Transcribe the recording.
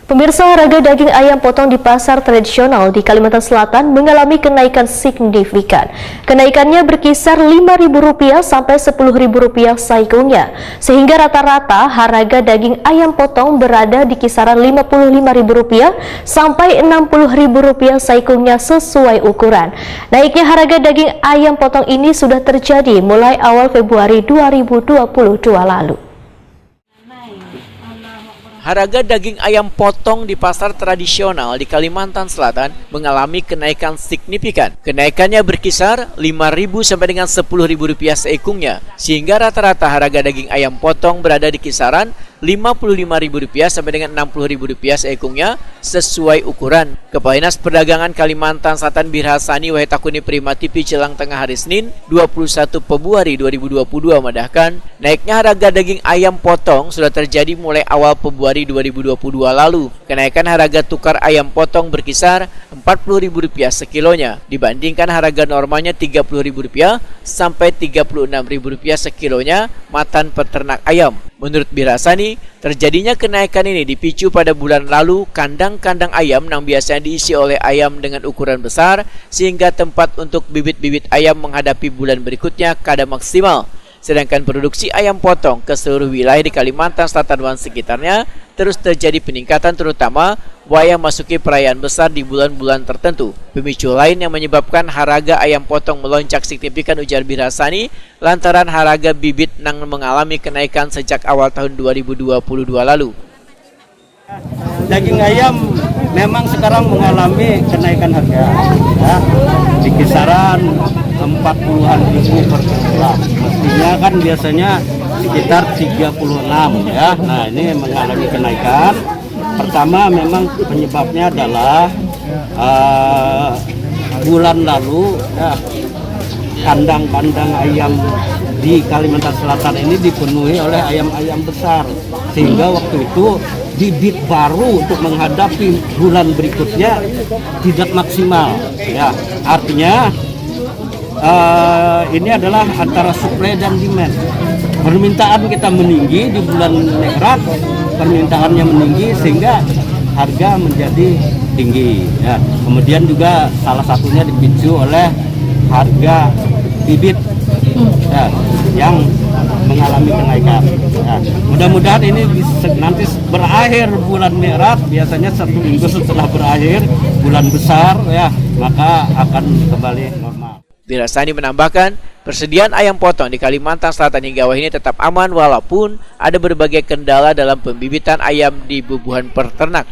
Pemirsa, harga daging ayam potong di pasar tradisional di Kalimantan Selatan mengalami kenaikan signifikan. Kenaikannya berkisar Rp5.000 sampai Rp10.000 saikungnya, sehingga rata-rata harga daging ayam potong berada di kisaran Rp55.000 sampai Rp60.000 saikungnya sesuai ukuran. Naiknya harga daging ayam potong ini sudah terjadi mulai awal Februari 2022 lalu. Harga daging ayam potong di pasar tradisional di Kalimantan Selatan mengalami kenaikan signifikan. Kenaikannya berkisar Rp5.000 sampai dengan Rp10.000 seekungnya, sehingga rata-rata harga daging ayam potong berada di kisaran Rp55.000 sampai dengan Rp60.000 seekungnya sesuai ukuran. Kepala Dinas Perdagangan Kalimantan Selatan Birhasani Wahitakuni Prima TV jelang tengah hari Senin 21 Februari 2022 mendahkan naiknya harga daging ayam potong sudah terjadi mulai awal Februari 2022 lalu. Kenaikan harga tukar ayam potong berkisar Rp40.000 sekilonya dibandingkan harga normalnya Rp30.000 sampai Rp36.000 sekilonya matan peternak ayam. Menurut Birhasani, terjadinya kenaikan ini dipicu pada bulan lalu kandang-kandang ayam yang biasanya diisi oleh ayam dengan ukuran besar sehingga tempat untuk bibit-bibit ayam menghadapi bulan berikutnya kada maksimal. Sedangkan produksi ayam potong ke seluruh wilayah di Kalimantan Selatan dan sekitarnya terus terjadi peningkatan, terutama wayang masuki perayaan besar di bulan-bulan tertentu. Pemicu lain yang menyebabkan harga ayam potong melonjak signifikan, ujar Birhasani, lantaran harga bibit yang mengalami kenaikan sejak awal tahun 2022 lalu. Daging ayam memang sekarang mengalami kenaikan harga, ya, di kisaran 40-an ribu per kilogram. Mestinya kan biasanya sekitar 36 ya. Nah, ini mengalami kenaikan. Pertama memang penyebabnya adalah bulan lalu ya, kandang-kandang ayam di Kalimantan Selatan ini dipenuhi oleh ayam-ayam besar, sehingga waktu itu bibit baru untuk menghadapi bulan berikutnya tidak maksimal ya. Artinya ini adalah antara supply dan demand. Permintaan kita meninggi di bulan Maret, permintaannya meninggi sehingga harga menjadi tinggi ya. Kemudian juga salah satunya dipicu oleh harga bibit ya, yang mengalami kenaikan ya. Mudah-mudahan ini nanti berakhir bulan Maret, biasanya 1 minggu setelah berakhir bulan besar ya, maka akan kembali normal. Birhasani menambahkan, persediaan ayam potong di Kalimantan Selatan hingga wah ini tetap aman walaupun ada berbagai kendala dalam pembibitan ayam di bubuhan peternak.